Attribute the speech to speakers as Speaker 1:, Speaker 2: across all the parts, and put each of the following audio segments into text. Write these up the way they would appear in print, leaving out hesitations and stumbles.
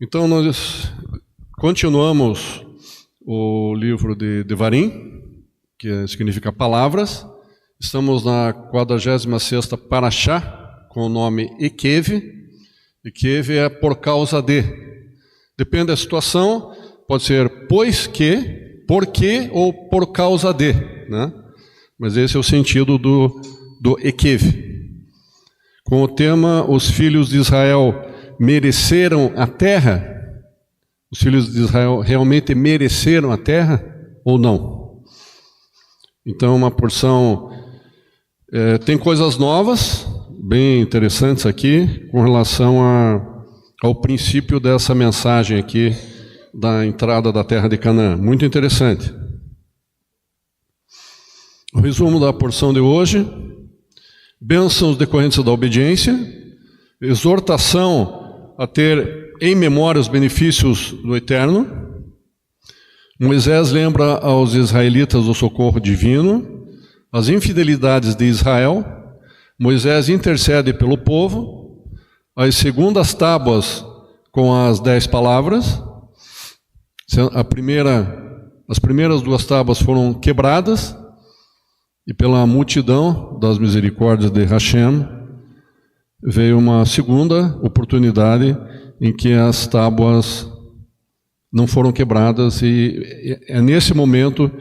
Speaker 1: Então, nós continuamos o livro de Devarim, que significa palavras. Estamos na 46ª Parashá, com o nome Ekev. Ekev é por causa de. Depende da situação, pode ser pois que, porque ou por causa de, né? Mas esse é o sentido do Ekev. Com o tema, os filhos de Israel mereceram a terra? Os filhos de Israel realmente mereceram a terra ou não? Então, uma porção... tem coisas novas, bem interessantes aqui, com relação ao princípio dessa mensagem aqui, da entrada da terra de Canaã. Muito interessante. O resumo da porção de hoje: bênçãos decorrentes da obediência, exortação a ter em memória os benefícios do Eterno. Moisés lembra aos israelitas o socorro divino, as infidelidades de Israel. Moisés intercede pelo povo, as segundas tábuas com as 10 palavras. As primeiras 2 tábuas foram quebradas, e pela multidão das misericórdias de Hashem, veio uma segunda oportunidade em que as tábuas não foram quebradas, e é nesse momento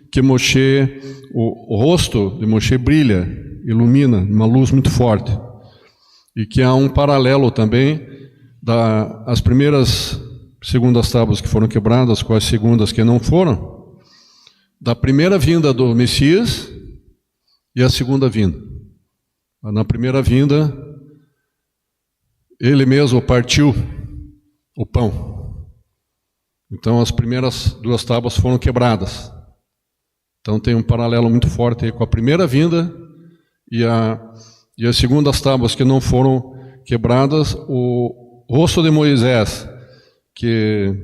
Speaker 1: que Moshe, o rosto de Moshe brilha, ilumina, uma luz muito forte, e que há um paralelo também das primeiras segundas tábuas que foram quebradas com as segundas que não foram, da primeira vinda do Messias e a segunda vinda. Na primeira vinda, ele mesmo partiu o pão. Então, as primeiras 2 tábuas foram quebradas. Então, tem um paralelo muito forte aí com a primeira vinda e as segundas tábuas que não foram quebradas. O rosto de Moisés, que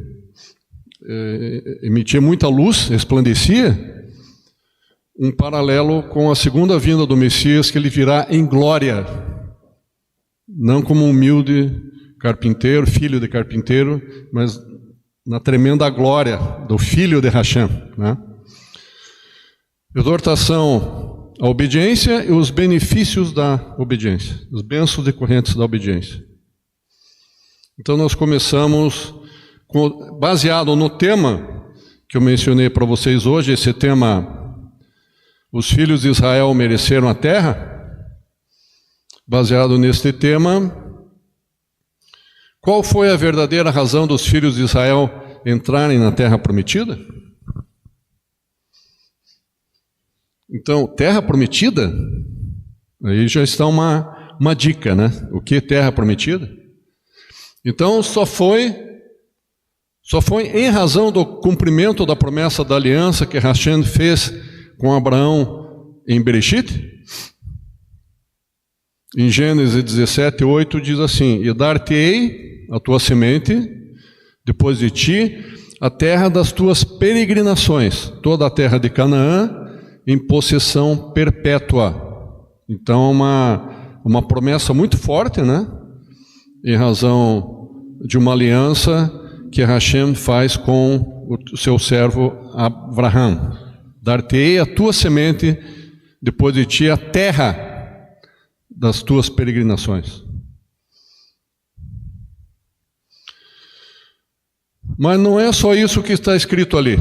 Speaker 1: emitia muita luz, resplandecia, um paralelo com a segunda vinda do Messias, que ele virá em glória, não como um humilde carpinteiro, filho de carpinteiro, mas na tremenda glória do filho de Hashem, né? Exortação à obediência e os benefícios da obediência, os bênçãos decorrentes da obediência. Então nós começamos, baseado no tema que eu mencionei para vocês hoje, esse tema: os filhos de Israel mereceram a terra. Baseado neste tema, qual foi a verdadeira razão dos filhos de Israel entrarem na terra prometida? Então, terra prometida, aí já está uma dica, né? O que é terra prometida? Então, só foi em razão do cumprimento da promessa da aliança que Hashem fez com Abraão em Bereshit. Em Gênesis 17:8 diz assim: e dar-te-ei a tua semente, depois de ti, a terra das tuas peregrinações, toda a terra de Canaã, em possessão perpétua. Então, uma promessa muito forte, né? Em razão de uma aliança que Hashem faz com o seu servo Abraham. Dar-te-ei a tua semente, depois de ti a terra das tuas peregrinações. Mas não é só isso que está escrito ali.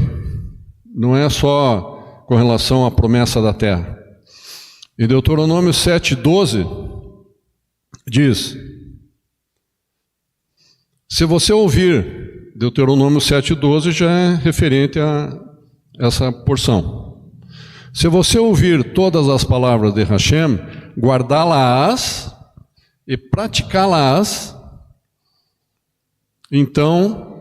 Speaker 1: Não é só com relação à promessa da terra. Em Deuteronômio 7:12 diz: se você ouvir, Deuteronômio 7:12 já é referente a essa porção. Se você ouvir todas as palavras de Hashem, guardá-las e praticá-las, então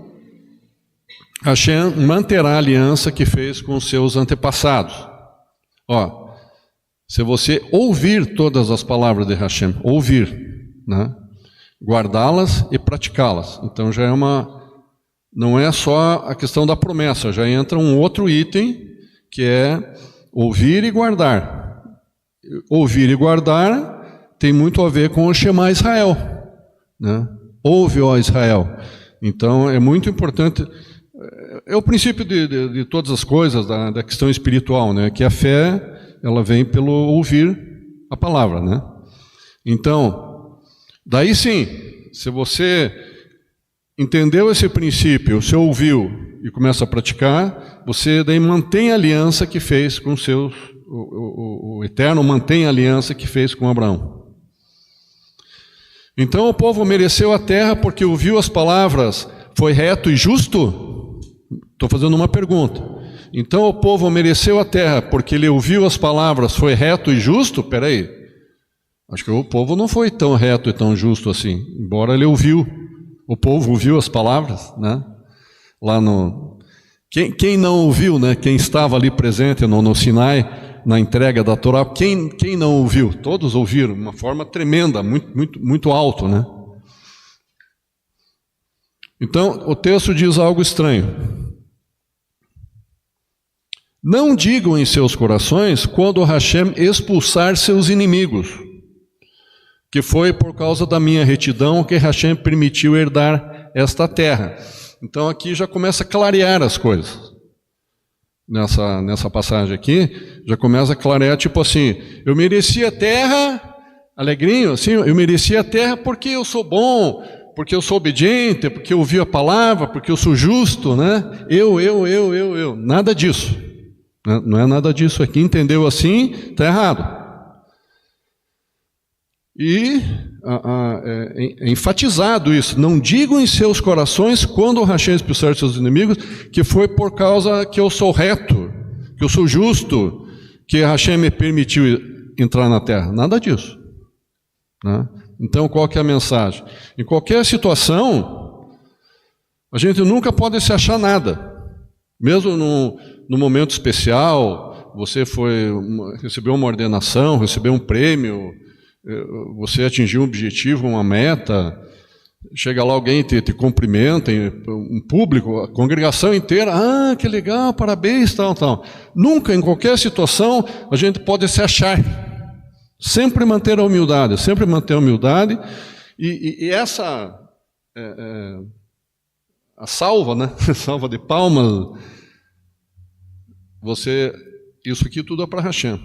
Speaker 1: Hashem manterá a aliança que fez com os seus antepassados. Se você ouvir todas as palavras de Hashem, né? Guardá-las e praticá-las. Então já é não é só a questão da promessa, já entra um outro item, que é ouvir e guardar. Ouvir e guardar tem muito a ver com o Shema Israel, né? Ouve, ó Israel. Então, é muito importante. É o princípio de todas as coisas, da questão espiritual, né? Que a fé, ela vem pelo ouvir a palavra, né? Então, daí sim, se você entendeu esse princípio, você ouviu e começa a praticar, você daí mantém a aliança que fez com seus... O Eterno mantém a aliança que fez com Abraão. Então o povo mereceu a terra porque ouviu as palavras, foi reto e justo? Estou fazendo uma pergunta. Então o povo mereceu a terra porque ele ouviu as palavras, foi reto e justo? Espera aí. Acho que o povo não foi tão reto e tão justo assim, embora ele ouviu. O povo ouviu as palavras, né? Lá no... Quem não ouviu, né? Quem estava ali presente no Sinai, na entrega da Torá, quem não ouviu? Todos ouviram, de uma forma tremenda, muito alto, né? Então, o texto diz algo estranho. Não digam em seus corações quando Hashem expulsar seus inimigos, que foi por causa da minha retidão que Hashem permitiu herdar esta terra. Então aqui já começa a clarear as coisas. Nessa passagem aqui, já começa a clarear, tipo assim, eu merecia a terra, alegrinho, assim, eu merecia a terra porque eu sou bom, porque eu sou obediente, porque eu ouvi a palavra, porque eu sou justo, né? Eu. Nada disso. Não é nada disso aqui. Entendeu assim? Está errado. E é enfatizado isso. Não digam em seus corações, quando o Hashem expulsar seus inimigos, que foi por causa que eu sou reto, que eu sou justo, que Hashem me permitiu entrar na terra. Nada disso, né? Então, qual que é a mensagem? Em qualquer situação, a gente nunca pode se achar nada. Mesmo no momento especial, você recebeu uma ordenação, recebeu um prêmio, você atingiu um objetivo, uma meta, chega lá alguém te cumprimenta, um público, a congregação inteira, que legal, parabéns, tal. Nunca, em qualquer situação, a gente pode se achar. Sempre manter a humildade, e essa a salva, né? Salva de palmas, isso aqui tudo é para Hashem.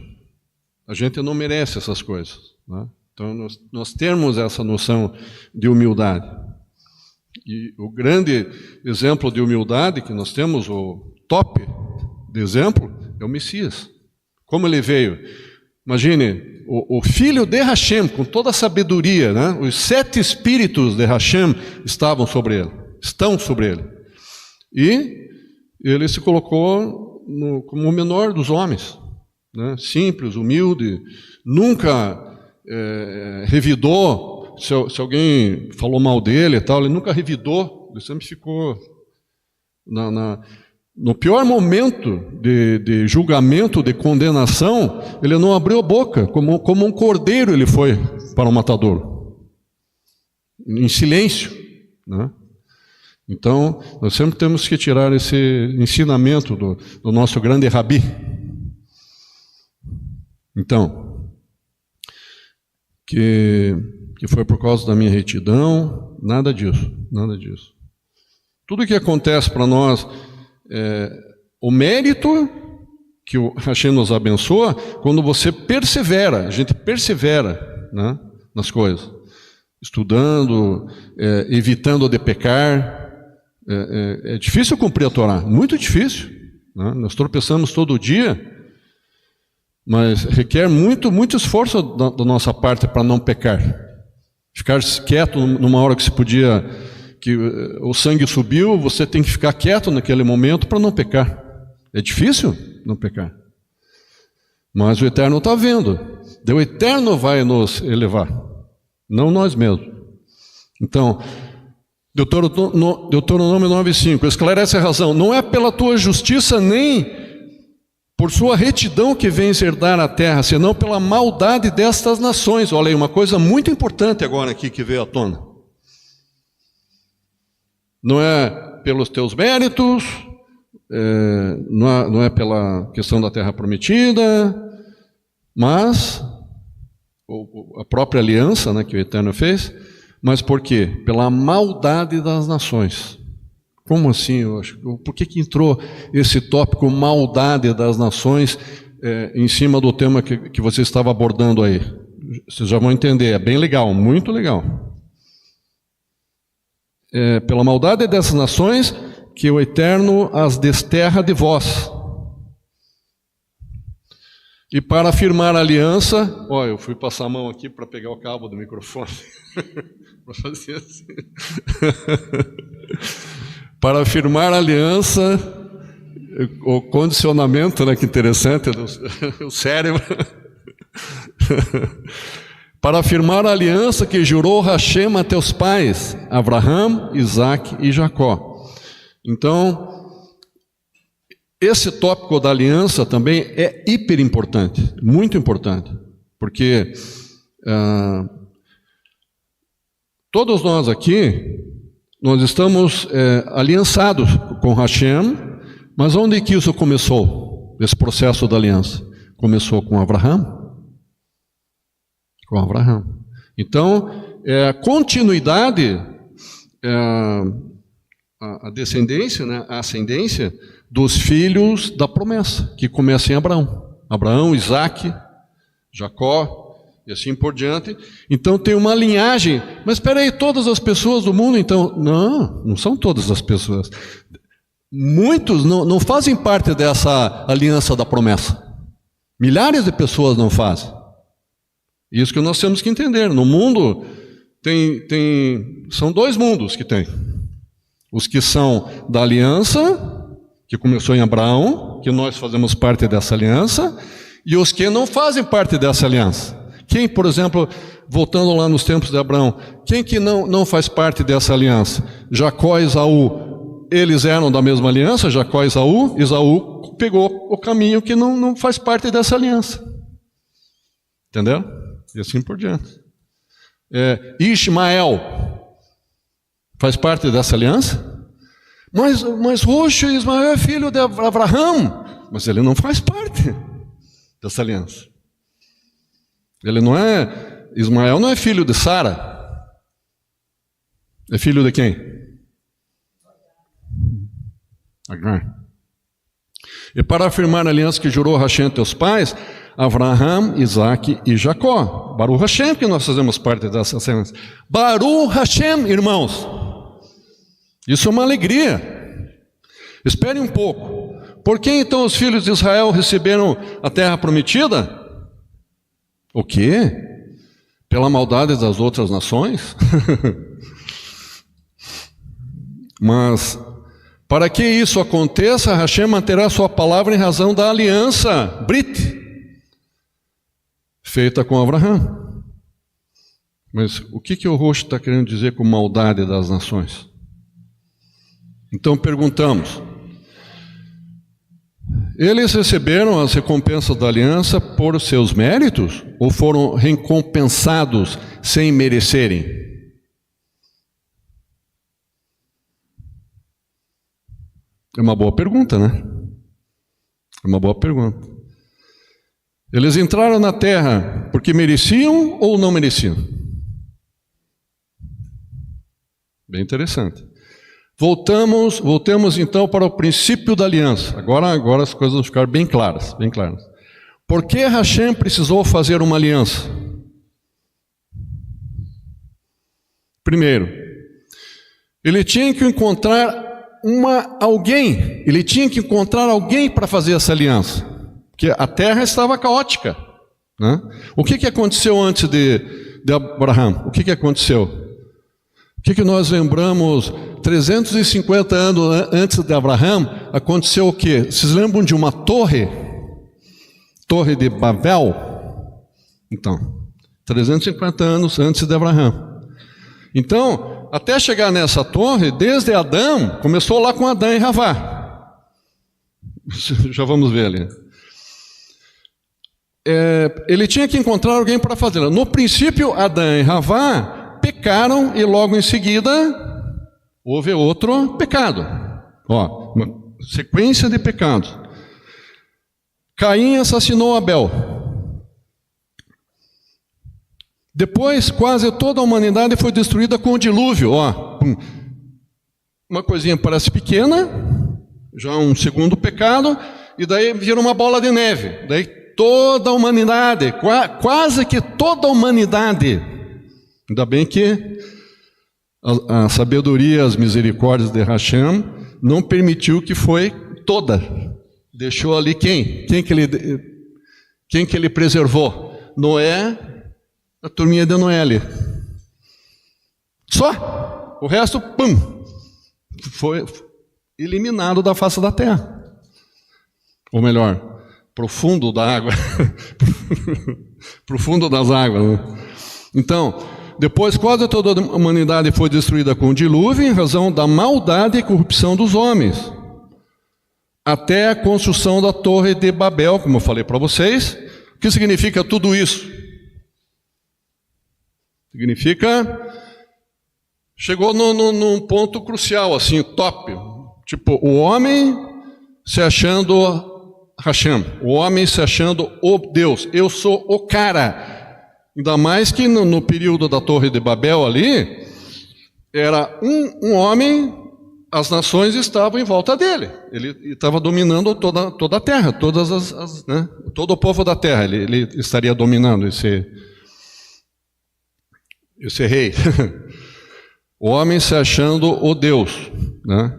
Speaker 1: A gente não merece essas coisas, né? Então nós temos essa noção de humildade. E o grande exemplo de humildade que nós temos, o top de exemplo, é o Messias. Como ele veio? Imagine, o filho de Hashem, com toda a sabedoria, né? Os 7 espíritos de Hashem estão sobre ele. E ele se colocou como o menor dos homens, né? Simples, humilde, nunca revidou, se alguém falou mal dele e tal, ele nunca revidou, ele sempre ficou no pior momento de julgamento, de condenação, ele não abriu a boca, como um cordeiro ele foi para o matadouro, em silêncio, né? Então, nós sempre temos que tirar esse ensinamento do nosso grande Rabi. Então, que foi por causa da minha retidão, nada disso. Tudo que acontece para nós, o mérito que o Hashem nos abençoa, quando você persevera, a gente persevera, né, nas coisas, estudando, evitando de pecar. É difícil cumprir a Torá, muito difícil, né? Nós tropeçamos todo dia, mas requer muito esforço da nossa parte para não pecar. Ficar quieto numa hora que se podia, que o sangue subiu, você tem que ficar quieto naquele momento para não pecar. É difícil não pecar. Mas o Eterno está vendo. O Eterno vai nos elevar, não nós mesmos. Então, Deuteronômio 9:5, esclarece a razão. Não é pela tua justiça nem por sua retidão que vens herdar a terra, senão pela maldade destas nações. Olha aí, uma coisa muito importante agora aqui que veio à tona. Não é pelos teus méritos, não é pela questão da terra prometida, mas a própria aliança, né, que o Eterno fez, Mas por quê? Pela maldade das nações. Como assim? Por que entrou esse tópico maldade das nações em cima do tema que você estava abordando aí? Vocês já vão entender, é bem legal, muito legal. Pela maldade dessas nações que o Eterno as desterra de vós. E para firmar a aliança, eu fui passar a mão aqui para pegar o cabo do microfone. Para fazer assim. Para firmar a aliança, o condicionamento, né, que interessante, o cérebro. Para afirmar a aliança que jurou Hashem a teus pais, Abraham, Isaac e Jacó. Então, esse tópico da aliança também é hiper importante, muito importante, porque todos nós aqui, nós estamos aliançados com Hashem, mas onde que isso começou, esse processo da aliança? Começou com Abraham. Com Abraham. Então, a continuidade, a descendência, né, a ascendência dos filhos da promessa, que começa em Abraão. Abraão, Isaac, Jacó, e assim por diante. Então tem uma linhagem. Mas espera aí, todas as pessoas do mundo, então? Não são todas as pessoas. Muitos não fazem parte dessa aliança da promessa. Milhares de pessoas não fazem. Isso que nós temos que entender. No mundo, são dois mundos que tem. Os que são da aliança, que começou em Abraão, que nós fazemos parte dessa aliança, e os que não fazem parte dessa aliança. Quem, por exemplo, voltando lá nos tempos de Abraão, quem que não faz parte dessa aliança? Jacó e Esaú, eles eram da mesma aliança, Jacó e Esaú. Esaú pegou o caminho que não faz parte dessa aliança. Entendeu? E assim por diante. Ismael faz parte dessa aliança? Mas Roxo, Ismael é filho de Abraão, mas ele não faz parte dessa aliança. Ismael não é filho de Sara. É filho de quem? Agar. E para afirmar a aliança que jurou Hashem teus pais, Abraham, Isaac e Jacó. Baruch Hashem, que nós fazemos parte dessa aliança. Baruch Hashem, irmãos. Isso é uma alegria. Espere um pouco. Por que então os filhos de Israel receberam a terra prometida? O quê? Pela maldade das outras nações? Mas, para que isso aconteça, Hashem manterá sua palavra em razão da aliança, Brit, feita com Abraham. Mas o que o Roxo está querendo dizer com maldade das nações? Então perguntamos, eles receberam as recompensas da aliança por seus méritos? Ou foram recompensados sem merecerem? É uma boa pergunta, né? É uma boa pergunta. Eles entraram na terra porque mereciam ou não mereciam? Bem interessante. Voltemos então para o princípio da aliança. Agora as coisas vão ficar bem claras, bem claras. Por que Hashem precisou fazer uma aliança? Primeiro, ele tinha que encontrar alguém para fazer essa aliança, porque a terra estava caótica, né? O que aconteceu antes de Abraão? O que aconteceu? O que nós lembramos 350 anos antes de Abraão? Aconteceu o quê? Vocês lembram de uma torre? Torre de Babel? Então, 350 anos antes de Abraão. Então, até chegar nessa torre, desde Adão, começou lá com Adão e Havá. Já vamos ver ali. Ele tinha que encontrar alguém para fazê-la. No princípio, Adão e Havá pecaram e logo em seguida houve outro pecado. Uma sequência de pecados. Caim assassinou Abel. Depois, quase toda a humanidade foi destruída com o dilúvio. Ó, uma coisinha parece pequena, já um segundo pecado, e daí vira uma bola de neve. Daí toda a humanidade, quase que toda a humanidade. Ainda bem que a sabedoria, as misericórdias de Hashem não permitiu que foi toda. Deixou ali quem? Quem que ele preservou? Noé, a turminha de Noé ali. Só. O resto, pum, foi eliminado da face da terra. Ou melhor, pro fundo da água. Pro fundo das águas, né? Então, depois quase toda a humanidade foi destruída com o dilúvio em razão da maldade e corrupção dos homens. Até a construção da Torre de Babel, como eu falei para vocês. O que significa tudo isso? Significa, chegou num ponto crucial, assim, top. Tipo, o homem se achando Hashem, o homem se achando o Deus. Eu sou o cara. Ainda mais que no período da Torre de Babel ali, era um homem, as nações estavam em volta dele. Ele estava dominando toda a terra, né? Todo o povo da terra, ele estaria dominando esse rei. O homem se achando o Deus, né?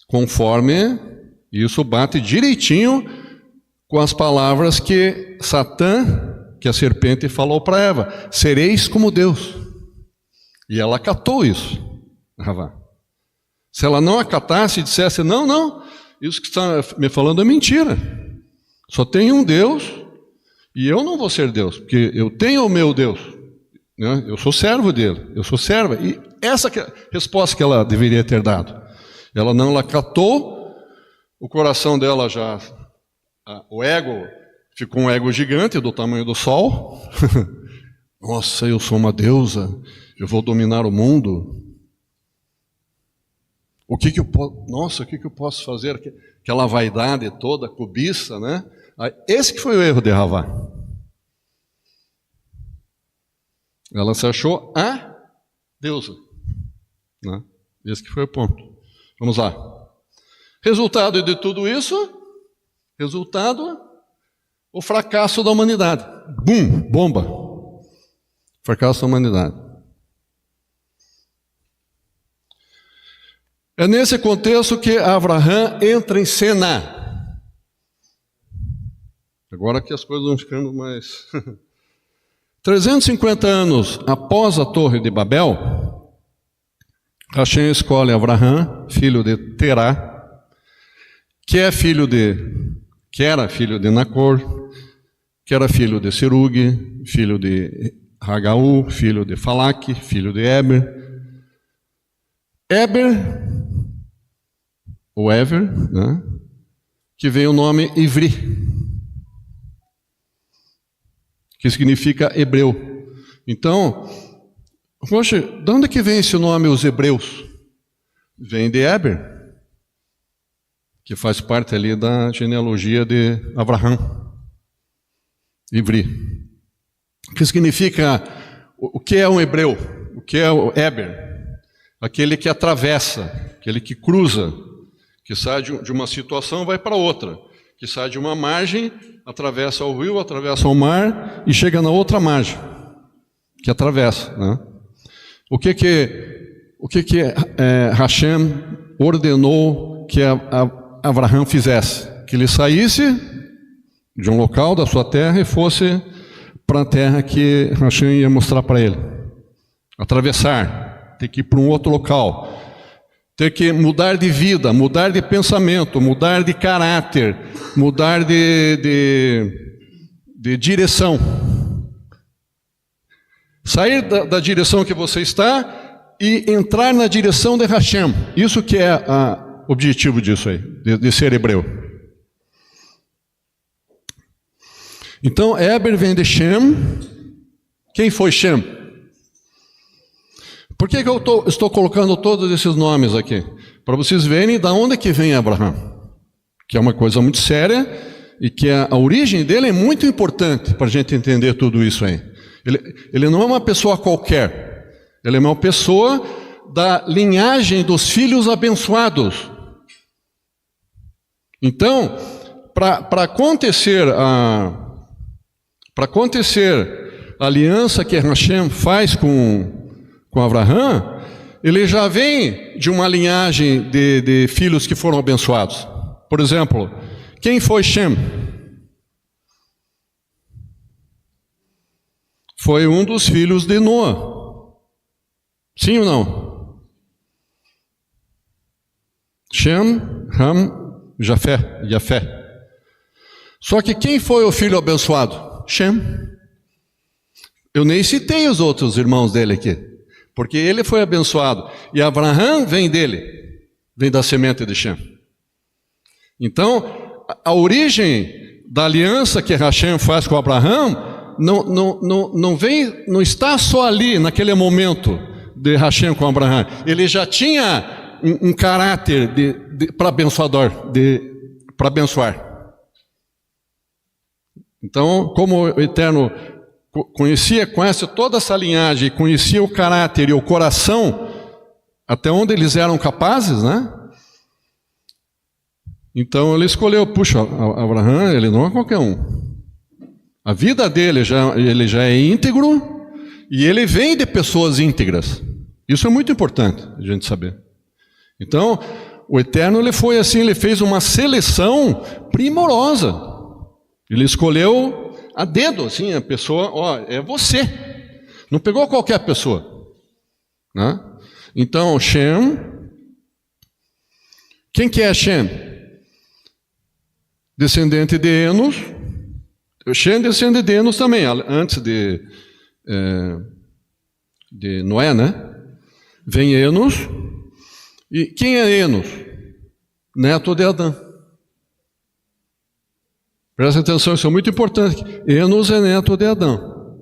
Speaker 1: Conforme isso bate direitinho com as palavras que Satã, que a serpente falou para Eva: sereis como Deus. E ela acatou isso, Ravá. Se ela não acatasse e dissesse: não, isso que está me falando é mentira. Só tem um Deus e eu não vou ser Deus, porque eu tenho o meu Deus, né? Eu sou servo dele, eu sou serva. E essa que é a resposta que ela deveria ter dado. Ela não acatou, o coração dela já, o ego, ficou um ego gigante do tamanho do sol. Nossa, eu sou uma deusa, eu vou dominar o mundo. O que eu posso fazer? Aquela vaidade toda, cobiça, né? Esse que foi o erro de Ravá. Ela se achou a deusa, né? Esse que foi o ponto. Vamos lá. Resultado de tudo isso? O fracasso da humanidade. Bum, bomba. Fracasso da humanidade. É nesse contexto que Abraham entra em cena. Agora que as coisas vão ficando mais... 350 anos após a Torre de Babel, Hashem escolhe Abraham, filho de Terá, que era filho de Nacor, que era filho de Serug, filho de Hagaú, filho de Falaque, filho de Eber, né? Que veio o nome Ivri, que significa hebreu. Então, poxa, de onde que vem esse nome, os hebreus? Vem de Eber, que faz parte ali da genealogia de Abraham. Ivri. Que significa, o que é um hebreu? O que é o Eber? Aquele que atravessa, aquele que cruza, que sai de uma situação e vai para outra, que sai de uma margem, atravessa o rio, atravessa o mar e chega na outra margem, que atravessa, né? O que Hashem ordenou que Abraham fizesse? Que ele saísse de um local da sua terra e fosse para a terra que Hashem ia mostrar para ele. Atravessar, ter que ir para um outro local, ter que mudar de vida, mudar de pensamento, mudar de caráter, mudar de direção. Sair da direção que você está e entrar na direção de Hashem. Isso que é o objetivo disso aí, de ser hebreu. Então, Eber vem de Shem. Quem foi Shem? Por que eu estou colocando todos esses nomes aqui? Para vocês verem de onde que vem Abraham. Que é uma coisa muito séria e que a origem dele é muito importante para a gente entender tudo isso aí. Ele não é uma pessoa qualquer. Ele é uma pessoa da linhagem dos filhos abençoados. Então, para acontecer a aliança que Hashem faz com Abraão, ele já vem de uma linhagem de filhos que foram abençoados. Por exemplo, quem foi Shem? Foi um dos filhos de Noa. Sim ou não? Shem, Ham, Jafé. Só que quem foi o filho abençoado? Shem. Eu nem citei os outros irmãos dele aqui, porque ele foi abençoado. E Abraão vem dele, vem da semente de Shem. Então, a origem da aliança que Hashem faz com Abraão não está só ali, naquele momento de Hashem com Abraão. Ele já tinha um caráter para abençoador, para abençoar. Então, como o Eterno conhece toda essa linhagem, conhecia o caráter e o coração, até onde eles eram capazes, né? Então ele escolheu, Abraão, ele não é qualquer um. A vida dele ele já é íntegro e ele vem de pessoas íntegras. Isso é muito importante a gente saber. Então, o Eterno ele foi assim, ele fez uma seleção primorosa. Ele escolheu a dedo, assim, a pessoa, é você. Não pegou qualquer pessoa, né? Então, Shem, quem que é Shem? Descendente de Enos. Shem descende de Enos também, antes de Noé, né? Vem Enos. E quem é Enos? Neto de Adão. Presta atenção, isso é muito importante. Enos é neto de Adão.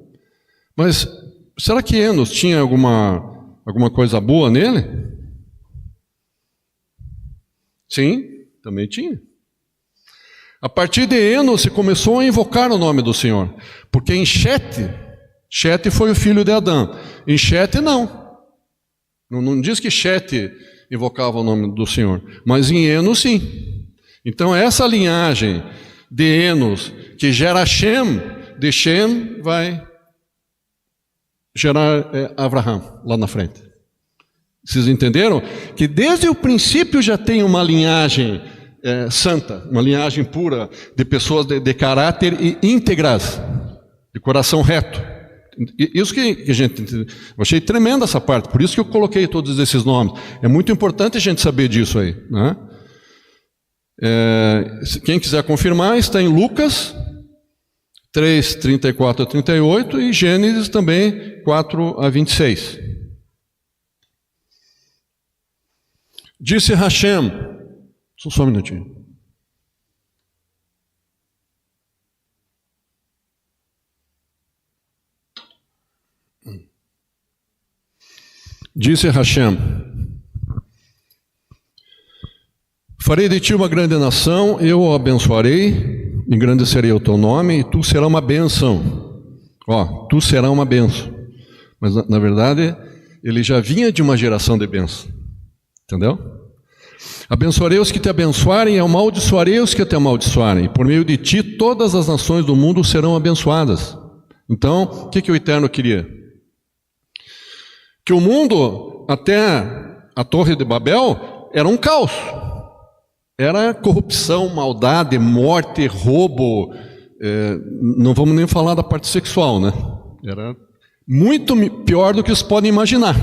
Speaker 1: Mas será que Enos tinha alguma coisa boa nele? Sim, também tinha. A partir de Enos se começou a invocar o nome do Senhor. Porque em Chete foi o filho de Adão. Em Chete não. Não diz que Chete invocava o nome do Senhor. Mas em Enos sim. Então essa linhagem de Enos, que gera Shem, de Shem vai gerar Abraão lá na frente. Vocês entenderam? Que desde o princípio já tem uma linhagem santa, uma linhagem pura, de pessoas de caráter íntegras, de coração reto. Isso que a gente entendeu. Eu achei tremenda essa parte, por isso que eu coloquei todos esses nomes. É muito importante a gente saber disso aí, né? Quem quiser confirmar, está em Lucas 3, 34 a 38 e Gênesis também 4 a 26. Disse Hashem, só um minutinho. Disse Hashem: farei de ti uma grande nação, eu o abençoarei, engrandecerei o teu nome, e tu serás uma bênção. Tu serás uma bênção. Mas, na verdade, ele já vinha de uma geração de bênção. Entendeu? Abençoarei os que te abençoarem, e amaldiçoarei os que te amaldiçoarem. Por meio de ti, todas as nações do mundo serão abençoadas. Então, o que o Eterno queria? Que o mundo, até a Torre de Babel, era um caos. Era corrupção, maldade, morte, roubo. Não vamos nem falar da parte sexual, né? Era muito pior do que vocês podem imaginar.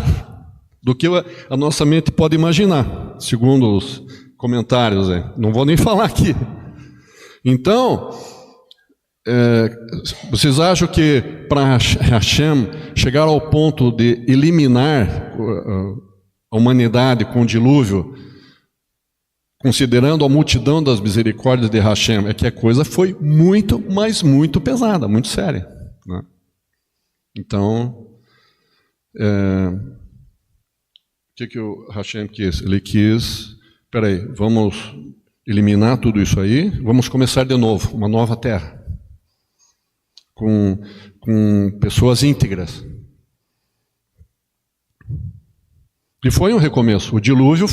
Speaker 1: Do que a nossa mente pode imaginar, segundo os comentários. Não vou nem falar aqui. Então, vocês acham que para Hashem chegar ao ponto de eliminar a humanidade com o dilúvio, considerando a multidão das misericórdias de Hashem, é que a coisa foi muito, mas muito pesada, muito séria, né? Então, o que o Hashem quis? Ele quis, vamos eliminar tudo isso aí, vamos começar de novo, uma nova terra. com pessoas íntegras. E foi um recomeço. O dilúvio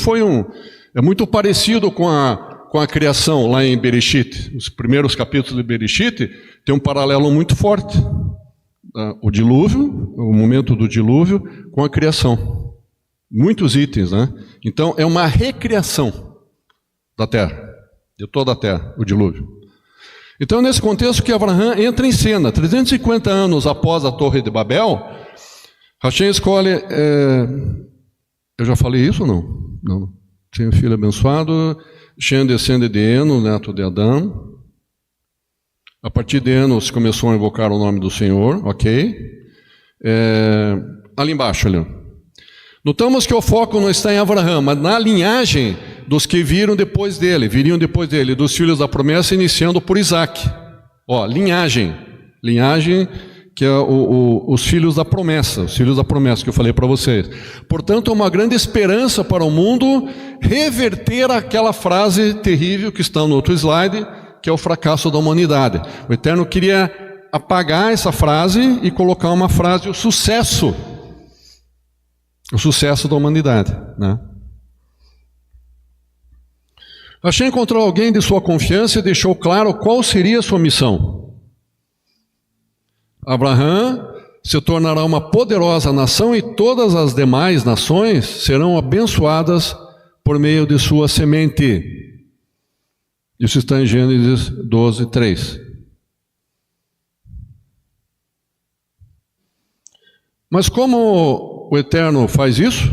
Speaker 1: é muito parecido com a criação lá em Bereshit. Os primeiros capítulos de Bereshit tem um paralelo muito forte. O dilúvio, o momento do dilúvio com a criação. Muitos itens, né? Então é uma recriação da terra, de toda a terra, o dilúvio. Então é nesse contexto que Abraão entra em cena. 350 anos após a Torre de Babel, Hashem escolhe... eu já falei isso ou não? Não. Tinha um filho abençoado, Shem descende de Eno, neto de Adão. A partir de Enos começou a invocar o nome do Senhor, ok? Ali embaixo, ali. Notamos que o foco não está em Abraão, mas na linhagem dos que viriam depois dele, dos filhos da promessa, iniciando por Isaac. Linhagem que é os filhos da promessa, que eu falei para vocês. Portanto, é uma grande esperança para o mundo reverter aquela frase terrível que está no outro slide, que é o fracasso da humanidade. O Eterno queria apagar essa frase e colocar uma frase, o sucesso da humanidade, né? Hashem encontrou alguém de sua confiança e deixou claro qual seria a sua missão. Abraão se tornará uma poderosa nação e todas as demais nações serão abençoadas por meio de sua semente. Isso está em Gênesis 12, 3. Mas como o Eterno faz isso?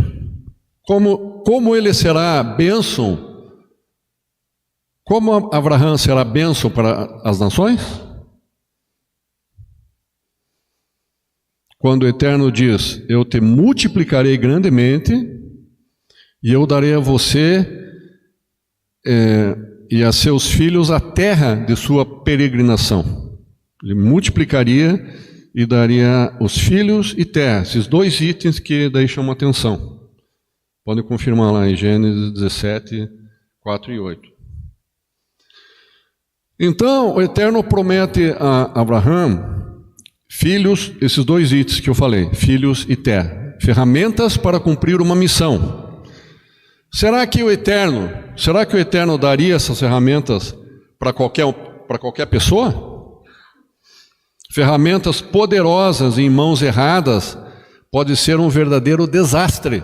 Speaker 1: Como ele será bênção? Como Abraão será bênção para as nações? Quando o Eterno diz, eu te multiplicarei grandemente e eu darei a você e a seus filhos a terra de sua peregrinação. Ele multiplicaria e daria os filhos e terra, esses dois itens que daí chamam a atenção. Podem confirmar lá em Gênesis 17, 4 e 8. Então, o Eterno promete a Abraão filhos, esses dois itens que eu falei, filhos e terra, ferramentas para cumprir uma missão. Será que o Eterno daria essas ferramentas para qualquer pessoa? Ferramentas poderosas em mãos erradas pode ser um verdadeiro desastre.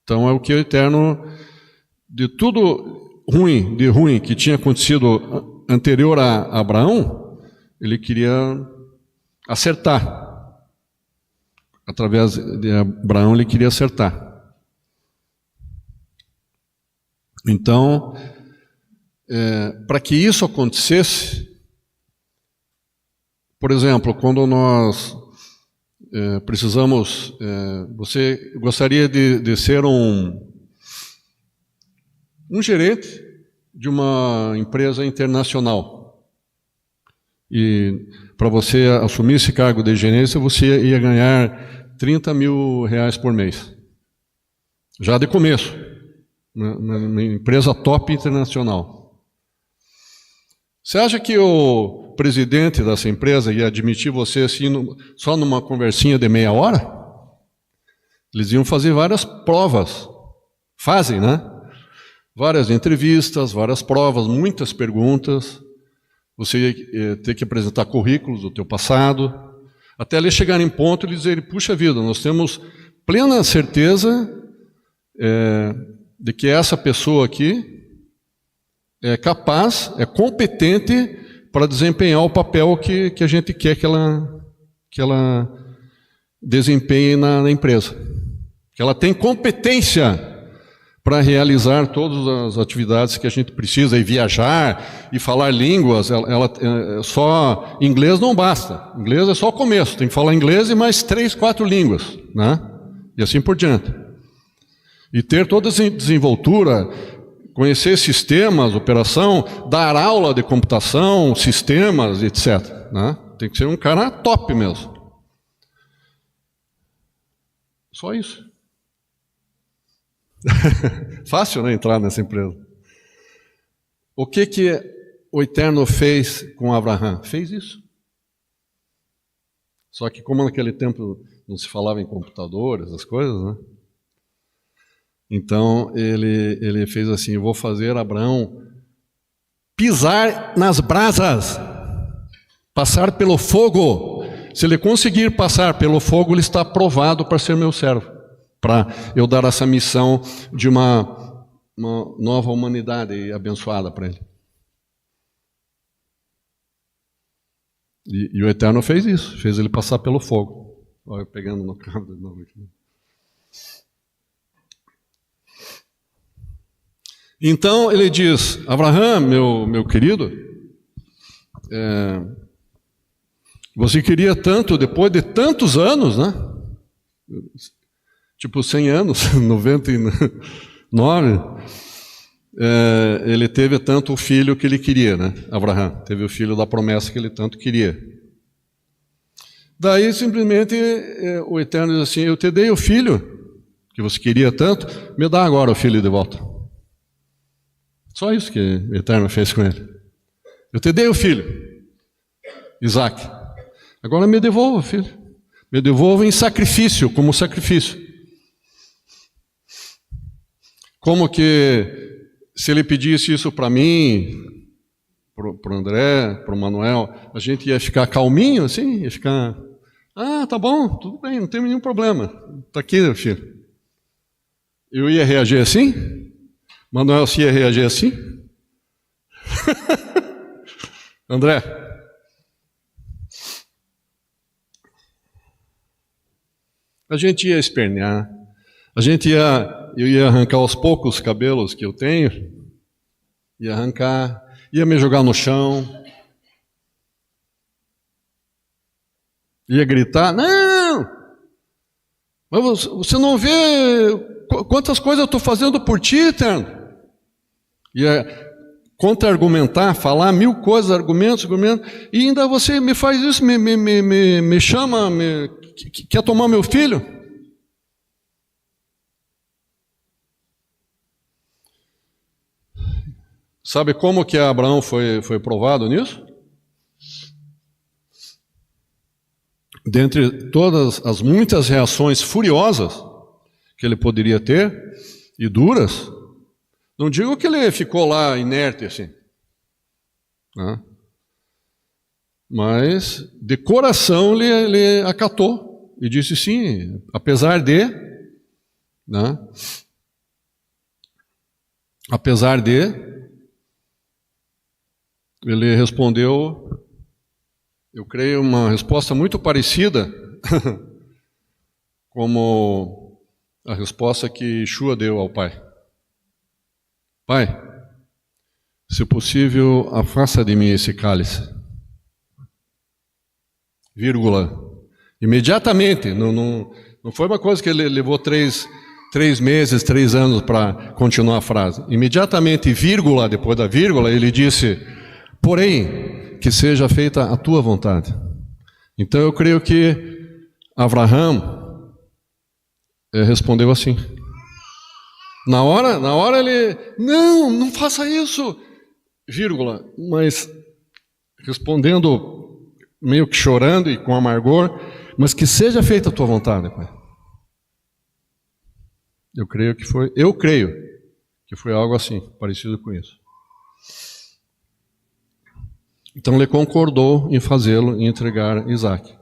Speaker 1: Então é o que o Eterno, de tudo de ruim que tinha acontecido anterior a Abraão, ele queria acertar. Através de Abraão ele queria acertar. Então, para que isso acontecesse, por exemplo, quando nós precisamos, você gostaria de ser um gerente de uma empresa internacional, e para você assumir esse cargo de gerência, você ia ganhar R$30 mil por mês, já de começo. Uma empresa top internacional. Você acha que o presidente dessa empresa ia admitir você assim, só numa conversinha de meia hora? Eles iam fazer várias provas. Fazem, né? Várias entrevistas, várias provas, muitas perguntas. Você ia ter que apresentar currículos do teu passado, até ele chegar em ponto e dizer, puxa vida, nós temos plena certeza de que essa pessoa aqui é capaz, é competente para desempenhar o papel que a gente quer que ela desempenhe na empresa. Que ela tem competência para realizar todas as atividades que a gente precisa, e viajar, e falar línguas. Só inglês não basta. Inglês é só o começo, tem que falar inglês e mais 3, 4 línguas, né? E assim por diante. E ter toda essa desenvoltura, conhecer sistemas, operação, dar aula de computação, sistemas, etc. Né? Tem que ser um cara top mesmo. Só isso. Fácil, né, entrar nessa empresa. O que o Eterno fez com Abraão? Fez isso. Só que como naquele tempo não se falava em computador, essas coisas, né? Então ele fez assim: eu vou fazer Abraão pisar nas brasas, passar pelo fogo. Se ele conseguir passar pelo fogo, ele está aprovado para ser meu servo, para eu dar essa missão de uma nova humanidade abençoada para ele. E o Eterno fez isso, fez ele passar pelo fogo. Olha, eu pegando no cabo de novo aqui. Então ele diz: Abraão, meu querido, você queria tanto, depois de tantos anos, né? Tipo 100 anos, 99, ele teve tanto o filho que ele queria, né? Abraão teve o filho da promessa que ele tanto queria. Daí simplesmente o Eterno diz assim: eu te dei o filho que você queria tanto, me dá agora o filho de volta. Só isso que o Eterno fez com ele. Eu te dei o filho, Isaac. Agora me devolva o filho. Me devolva em sacrifício, como sacrifício. Como que se ele pedisse isso para mim, para o André, para o Manuel, a gente ia ficar calminho assim? Ia ficar, tá bom, tudo bem, não tem nenhum problema. Está aqui, meu filho. Eu ia reagir assim? Manuel, se ia reagir assim? André? A gente ia espernear. Eu ia arrancar aos poucos cabelos que eu tenho, ia arrancar, ia me jogar no chão, ia gritar: não! Mas você não vê quantas coisas eu estou fazendo por ti, Eterno? Ia contra-argumentar, falar 1000 coisas, argumentos, e ainda você me faz isso, me chama, quer tomar meu filho? Sabe como que Abraão foi provado nisso? Dentre todas as muitas reações furiosas que ele poderia ter, e duras, não digo que ele ficou lá inerte assim, né? Mas de coração ele acatou e disse sim, apesar de, né? Apesar de, ele respondeu, eu creio, uma resposta muito parecida como a resposta que Yeshua deu ao Pai. Pai, se possível, afasta de mim esse cálice. Vírgula. Imediatamente, não foi uma coisa que ele levou 3 meses, 3 anos para continuar a frase. Imediatamente, vírgula, depois da vírgula, ele disse: porém, que seja feita a tua vontade. Então eu creio que Abraão respondeu assim. Na hora ele, não faça isso, vírgula, mas respondendo meio que chorando e com amargor, mas que seja feita a tua vontade, Pai. Eu creio que foi algo assim, parecido com isso. Então ele concordou em fazê-lo, em entregar Isaac.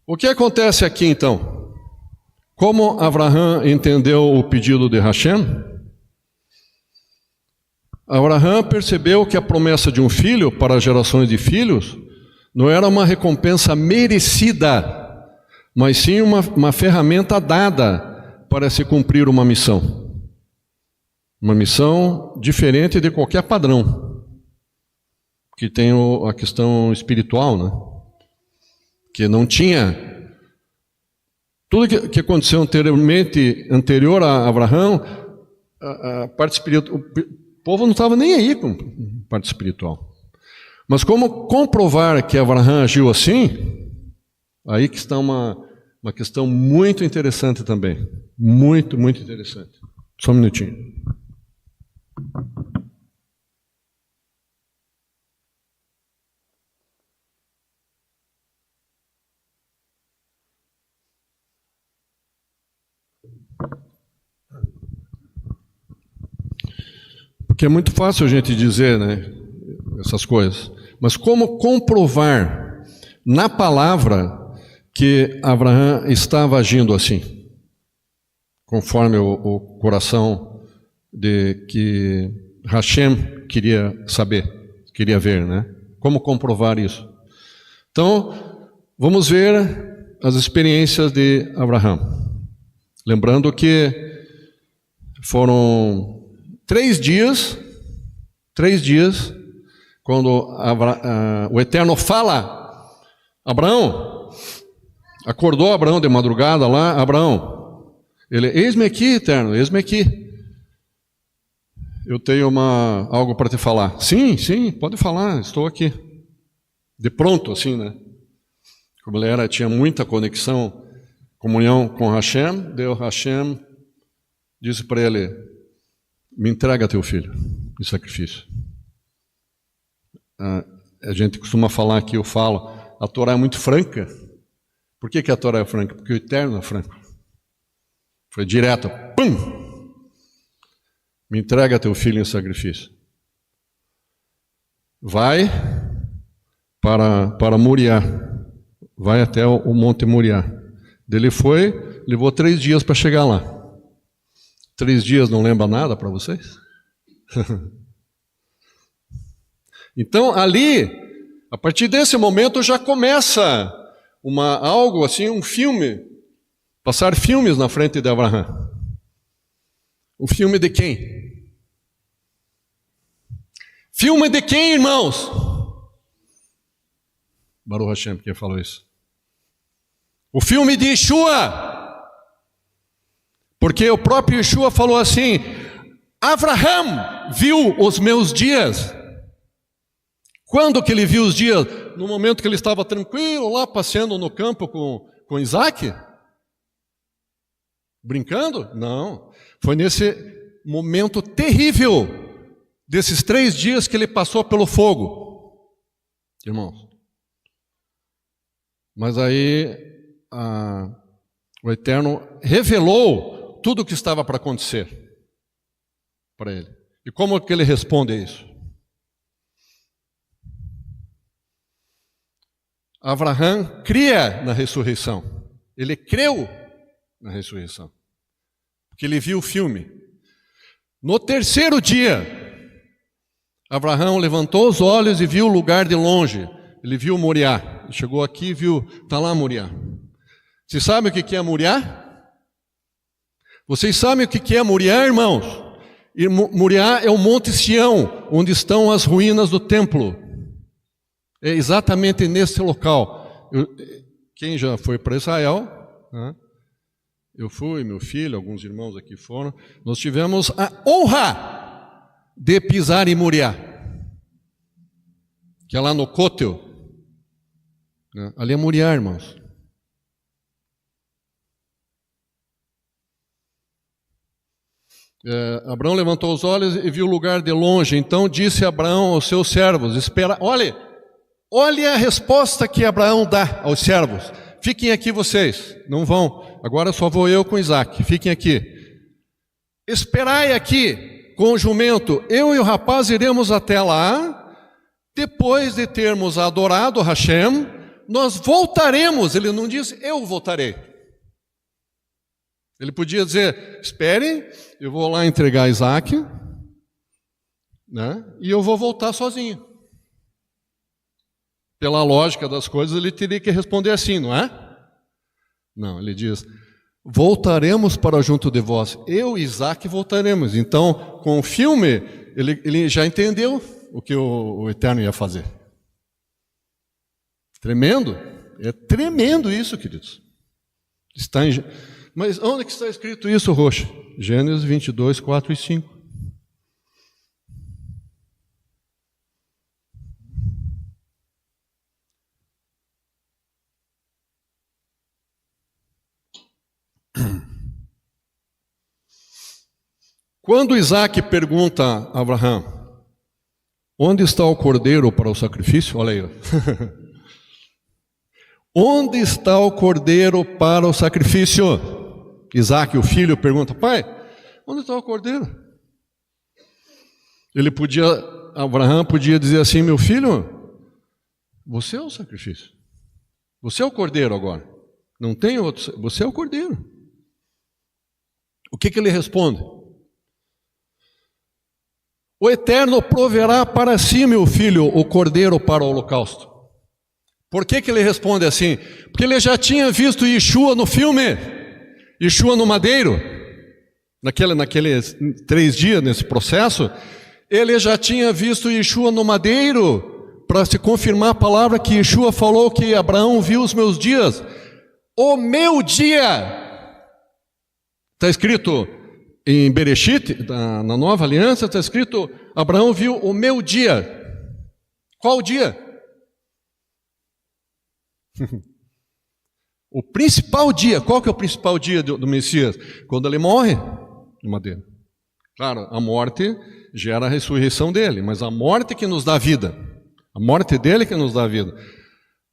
Speaker 1: O que acontece aqui então? Como Abraão entendeu o pedido de Hashem? Abraão percebeu que a promessa de um filho para gerações de filhos não era uma recompensa merecida, mas sim uma ferramenta dada para se cumprir uma missão. Uma missão diferente de qualquer padrão, que tem a questão espiritual, né? Que não tinha. Tudo que aconteceu anterior a Abraão, a parte espiritual, o povo não estava nem aí com a parte espiritual. Mas como comprovar que Abraão agiu assim, aí que está uma questão muito interessante também. Muito, muito interessante. Só um minutinho. Porque é muito fácil a gente dizer, né, essas coisas. Mas como comprovar na palavra que Abraão estava agindo assim? Conforme o coração de que Hashem queria saber, queria ver, né? Como comprovar isso? Então, vamos ver as experiências de Abraão. Lembrando que foram 3 dias, quando o Eterno fala, Abraão, acordou Abraão de madrugada lá, Abraão, ele, eis-me aqui, Eterno, eis-me aqui. Eu tenho algo para te falar. Sim, pode falar, estou aqui. De pronto, assim, né? Como ele tinha muita conexão, comunhão com Hashem, Hashem disse para ele, me entrega teu filho em sacrifício. A gente costuma falar aqui, eu falo, a Torá é muito franca. Por que a Torá é franca? Porque o Eterno é franco. Foi direto, pum! Me entrega teu filho em sacrifício. Vai para Moriá. Vai até o Monte Moriá. Ele foi, levou 3 dias para chegar lá. 3 dias não lembra nada para vocês? Então, ali, a partir desse momento já começa algo assim, um filme. Passar filmes na frente de Abraão. O filme de quem? Filme de quem, irmãos? Baruch Hashem, quem falou isso? O filme de Yeshua. Porque o próprio Yeshua falou assim, Abraão viu os meus dias. Quando que ele viu os dias? No momento que ele estava tranquilo lá, passeando no campo com Isaac? Brincando? Não. Foi nesse momento terrível, desses 3 dias que ele passou pelo fogo. Irmãos. Mas aí o Eterno revelou tudo o que estava para acontecer para ele. E como que ele responde a isso? Abraão cria na ressurreição. Ele creu na ressurreição. Porque ele viu o filme. No 3º dia, Abraão levantou os olhos e viu o lugar de longe. Ele viu Moriá. Ele chegou aqui e viu, está lá Moriá. Vocês sabem o que é Moriá? Vocês sabem o que é Moriá, irmãos? Moriá é o Monte Sião, onde estão as ruínas do templo. É exatamente nesse local. Quem já foi para Israel, né? Eu fui, meu filho, alguns irmãos aqui foram. Nós tivemos a honra de pisar em Moriá, que é lá no Kotel. Ali é Moriá, irmãos. Abraão levantou os olhos e viu o lugar de longe. Então disse Abraão aos seus servos, espera, olhe a resposta que Abraão dá aos servos. Fiquem aqui vocês, não vão. Agora só vou eu com Isaac, fiquem aqui. Esperai aqui com o jumento, eu e o rapaz iremos até lá. Depois de termos adorado Hashem, nós voltaremos. Ele não diz, eu voltarei. Ele podia dizer, esperem, eu vou lá entregar Isaac, né, e eu vou voltar sozinho. Pela lógica das coisas, ele teria que responder assim, não é? Não, ele diz, voltaremos para junto de vós. Eu e Isaac voltaremos. Então, com o filme, ele já entendeu o que o Eterno ia fazer. Tremendo. É tremendo isso, queridos. Mas onde que está escrito isso, Roxa? Gênesis 22, 4 e 5. Quando Isaac pergunta a Abraão, onde está o cordeiro para o sacrifício? Olha aí. Onde está o cordeiro para o sacrifício? Isaac, o filho, pergunta, pai, onde está o cordeiro? Abraão podia dizer assim: meu filho, você é o sacrifício. Você é o cordeiro agora. Não tem outro. Você é o cordeiro. O que ele responde? O Eterno proverá para si, meu filho, o cordeiro para o holocausto. Por que ele responde assim? Porque ele já tinha visto Yeshua no filme, Yeshua no madeiro, naqueles 3 dias, nesse processo, ele já tinha visto Yeshua no madeiro, para se confirmar a palavra que Yeshua falou, que Abraão viu os meus dias. O meu dia, está escrito em Bereshit, na Nova Aliança, está escrito, Abraão viu o meu dia. Qual dia? O principal dia. Qual que é o principal dia do Messias? Quando ele morre no madeiro. Claro, a morte gera a ressurreição dele, mas a morte que nos dá vida. A morte dele que nos dá vida.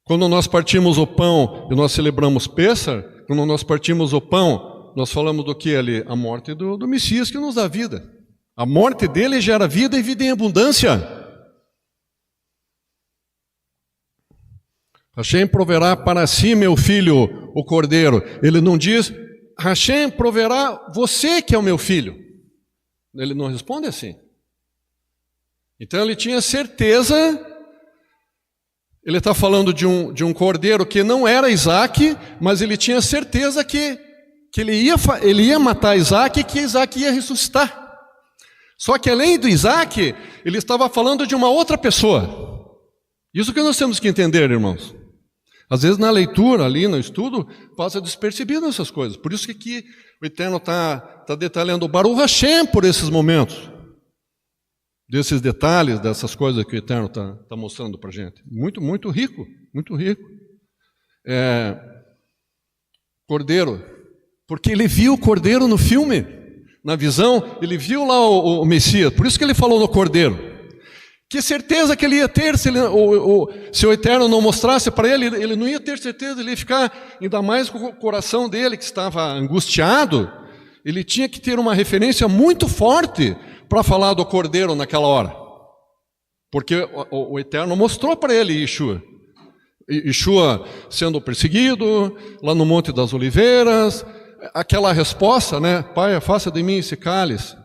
Speaker 1: Quando nós partimos o pão e nós celebramos Pêssar, quando nós partimos o pão, nós falamos do que ali? A morte do Messias que nos dá vida. A morte dele gera vida e vida em abundância. Hashem proverá para si, meu filho, o cordeiro. Ele não diz, Hashem proverá você que é o meu filho. Ele não responde assim. Então ele tinha certeza, ele está falando de um cordeiro que não era Isaac, mas ele tinha certeza que ele ia matar Isaac e que Isaac ia ressuscitar. Só que além do Isaac, ele estava falando de uma outra pessoa. Isso que nós temos que entender, irmãos. Às vezes na leitura, ali no estudo, passa despercebido essas coisas. Por isso que aqui o Eterno está detalhando o Baruch Hashem por esses momentos. Desses detalhes, dessas coisas que o Eterno está mostrando para a gente. Muito, muito rico, muito rico. Cordeiro, porque ele viu o Cordeiro no filme, na visão, ele viu lá o Messias. Por isso que ele falou no Cordeiro. Que certeza que ele ia ter se o Eterno não mostrasse para ele, ele não ia ter certeza, ele ia ficar, ainda mais com o coração dele que estava angustiado, ele tinha que ter uma referência muito forte para falar do Cordeiro naquela hora. Porque o Eterno mostrou para ele Yeshua. Yeshua sendo perseguido, lá no Monte das Oliveiras, aquela resposta, né? Pai, afasta de mim esse cálice.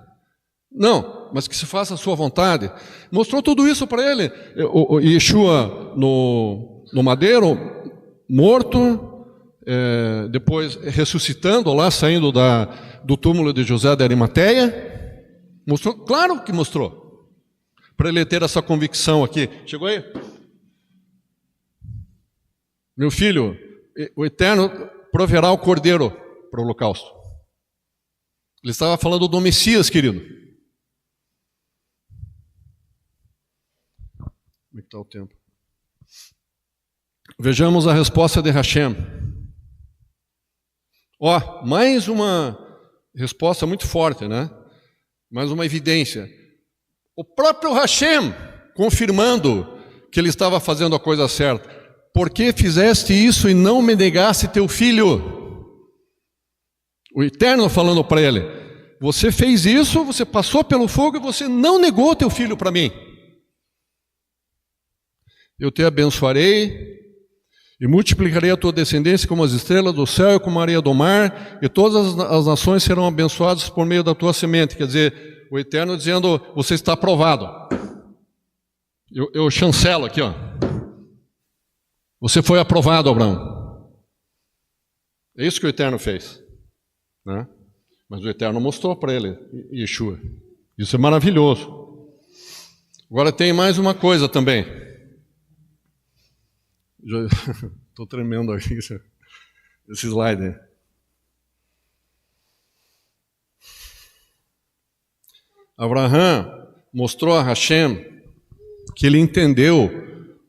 Speaker 1: Não, mas que se faça a sua vontade. Mostrou tudo isso para ele. O Yeshua no madeiro, morto, depois ressuscitando lá, saindo do túmulo de José de Arimateia. Mostrou, claro que mostrou. Para ele ter essa convicção aqui. Chegou aí? Meu filho, o Eterno proverá o cordeiro para o holocausto. Ele estava falando do Messias, querido. Como é que está o tempo? Vejamos a resposta de Hashem. Mais uma resposta muito forte, né? Mais uma evidência. O próprio Hashem confirmando que ele estava fazendo a coisa certa. Por que fizeste isso e não me negaste teu filho? O Eterno falando para ele, você fez isso, você passou pelo fogo e você não negou teu filho para mim. Eu te abençoarei e multiplicarei a tua descendência como as estrelas do céu e como a areia do mar, e todas as nações serão abençoadas por meio da tua semente. Quer dizer, o Eterno dizendo, você está aprovado. Eu chancelo aqui, Você foi aprovado, Abraão. É isso que o Eterno fez, né? Mas o Eterno mostrou para ele, Yeshua. Isso é maravilhoso. Agora tem mais uma coisa também. Estou tremendo aqui, esse slide aí. Abraham mostrou a Hashem que ele entendeu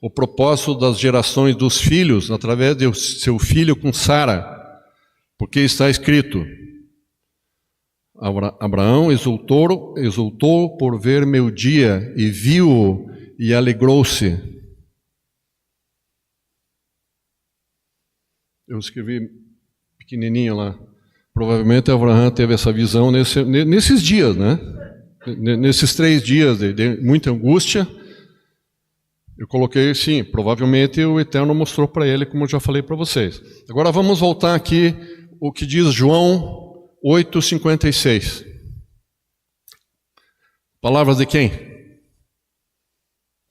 Speaker 1: o propósito das gerações dos filhos através de seu filho com Sara, porque está escrito, Abraão exultou por ver meu dia e viu-o e alegrou-se. Eu escrevi pequenininho lá. Provavelmente Abraão teve essa visão nesses dias, né? nesses 3 dias de muita angústia, eu coloquei, sim, provavelmente o Eterno mostrou para ele, como eu já falei para vocês. Agora vamos voltar aqui, o que diz João 8,56. Palavras de quem?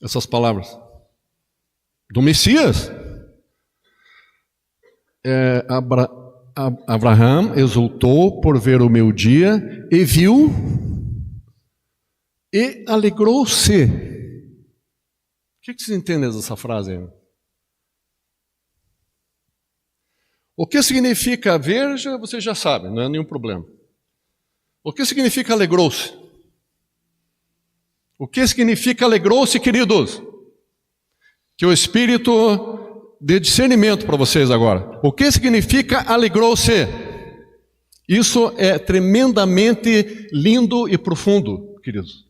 Speaker 1: Essas palavras. Do Messias. Abraão exultou por ver o meu dia e viu e alegrou-se. O que vocês entendem dessa frase aí? O que significa ver, vocês já sabem, não é nenhum problema. O que significa alegrou-se? O que significa alegrou-se, queridos? Que o Espírito dê discernimento para vocês agora. O que significa alegrou-se? Isso é tremendamente lindo e profundo, queridos.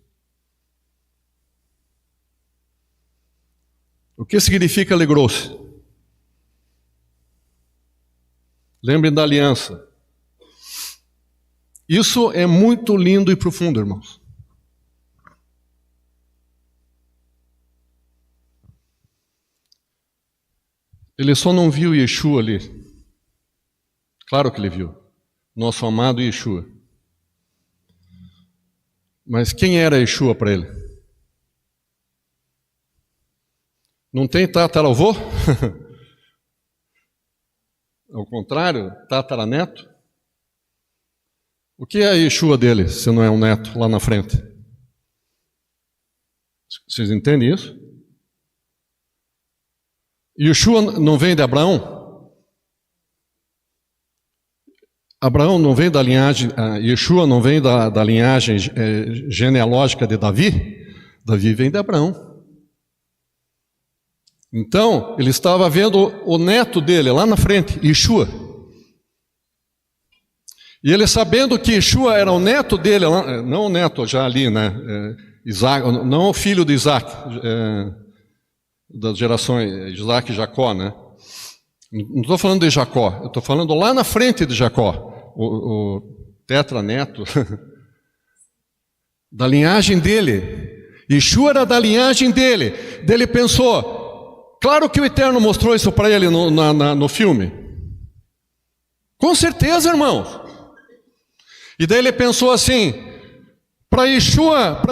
Speaker 1: O que significa alegrou-se? Lembrem da aliança. Isso é muito lindo e profundo, irmãos. Ele só não viu Yeshua ali. Claro que ele viu. Nosso amado Yeshua. Mas quem era Yeshua para ele? Não tem tataravô? Ao contrário, tataraneto? O que é a Yeshua dele, se não é um neto lá na frente? Vocês entendem isso? Yeshua não vem de Abraão? Abraão não vem da linhagem, Yeshua não vem da linhagem genealógica de Davi? Davi vem de Abraão. Então, ele estava vendo o neto dele lá na frente, Yeshua. E ele sabendo que Yeshua era o neto dele, não o neto já ali, né? Isaac, não o filho de Isaac, das gerações Isaac e Jacó, né? Não estou falando de Jacó, eu estou falando lá na frente de Jacó, o tetraneto, da linhagem dele. Yeshua era da linhagem dele. Daí ele pensou, claro que o Eterno mostrou isso para ele no filme. Com certeza, irmãos. E daí ele pensou assim, para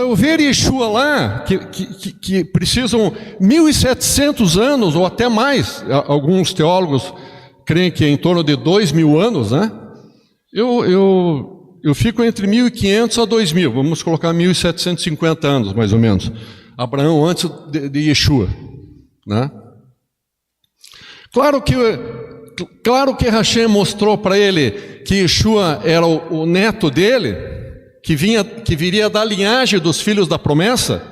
Speaker 1: eu ver Yeshua lá, que precisam 1.700 anos, ou até mais, alguns teólogos creem que é em torno de 2.000 anos, né? Eu fico entre 1.500 a 2.000, vamos colocar 1.750 anos, mais ou menos. Abraão antes de Yeshua, né? Claro que Hashem mostrou para ele que Yeshua era o neto dele, que viria da linhagem dos filhos da promessa.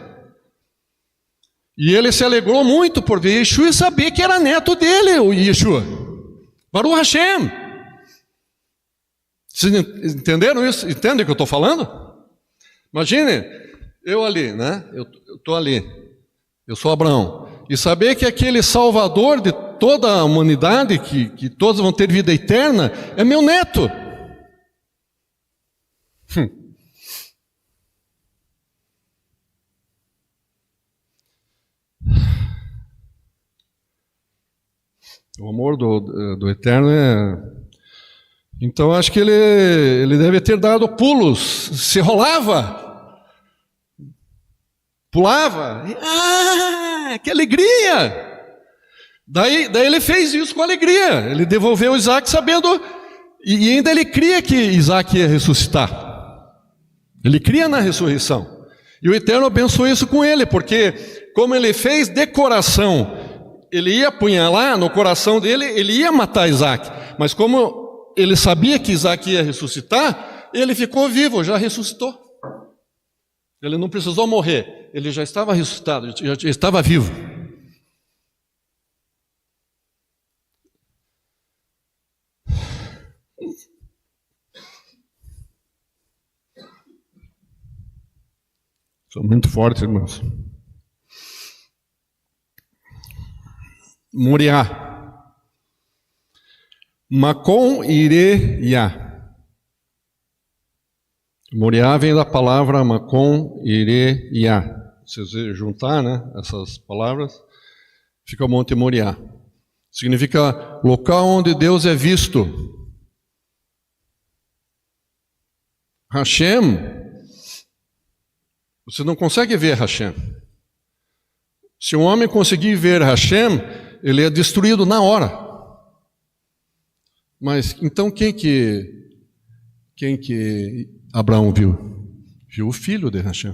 Speaker 1: E ele se alegrou muito por ver Yeshua e saber que era neto dele, o Yeshua. Baruch Hashem. Vocês entenderam isso? Entendem o que eu estou falando? Imagine, eu ali, né? Eu estou ali. Eu sou Abraão. E saber que aquele Salvador de toda a humanidade, que todos vão ter vida eterna, é meu neto. O amor do Eterno é... Então acho que ele deve ter dado pulos, se rolava, pulava. Que alegria! Daí ele fez isso com alegria. Ele devolveu Isaac sabendo, e ainda ele cria que Isaac ia ressuscitar. Ele cria na ressurreição. E o Eterno abençoou isso com ele, porque como ele fez de coração, ele ia apunhalar no coração dele, ele ia matar Isaac. Mas como ele sabia que Isaac ia ressuscitar, ele ficou vivo, já ressuscitou. Ele não precisou morrer, ele já estava ressuscitado, já estava vivo. Sou muito forte, irmãos. Moriá. Macom Ireia. Moriá vem da palavra Macom, Ire, Iá. Se você juntar, né, essas palavras, fica o Monte Moriá. Significa local onde Deus é visto. Hashem, você não consegue ver Hashem. Se um homem conseguir ver Hashem, ele é destruído na hora. Mas então quem que Abraão viu? Viu o filho de Hashem.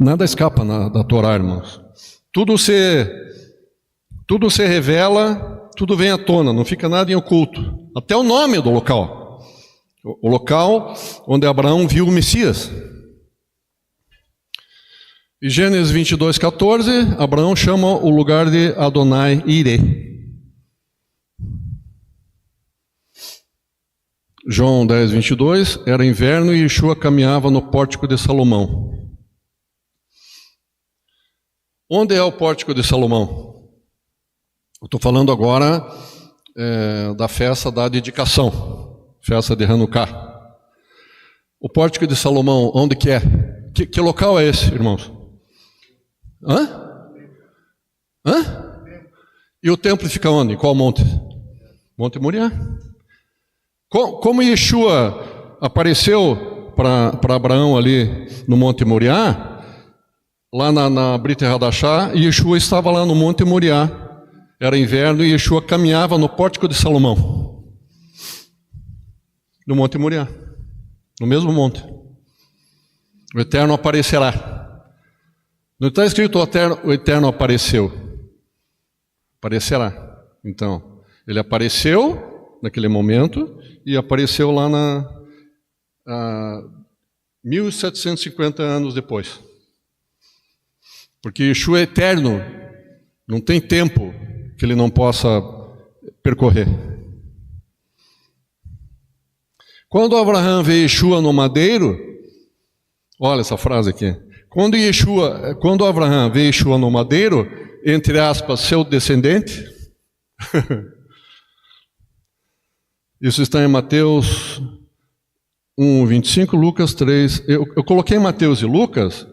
Speaker 1: Nada escapa da Torá, irmãos. Tudo se revela, tudo vem à tona, não fica nada em oculto. Até o nome do local. O local onde Abraão viu o Messias. Em Gênesis 22:14, Abraão chama o lugar de Adonai Ire. João 10:22, era inverno e Yeshua caminhava no pórtico de Salomão. Onde é o pórtico de Salomão? Eu estou falando agora da festa da dedicação, festa de Hanukkah. O pórtico de Salomão, onde que é? Que local é esse, irmãos? Hã? E o templo fica onde? Em qual monte? Monte Moriá. Como Yeshua apareceu para Abraão ali no Monte Moriá, lá na Brit Hadashah, Yeshua estava lá no Monte Moriá. Era inverno e Yeshua caminhava no pórtico de Salomão. No Monte Moriá. No mesmo monte. O Eterno aparecerá. Não está escrito o Eterno apareceu. Aparecerá. Então, ele apareceu naquele momento e apareceu lá 1750 anos depois. Porque Yeshua é eterno, não tem tempo que ele não possa percorrer. Quando Abraão vê Yeshua no madeiro, olha essa frase aqui. Quando Abraão vê Yeshua no madeiro, entre aspas, seu descendente, isso está em Mateus 1:25, Lucas 3. Eu coloquei Mateus e Lucas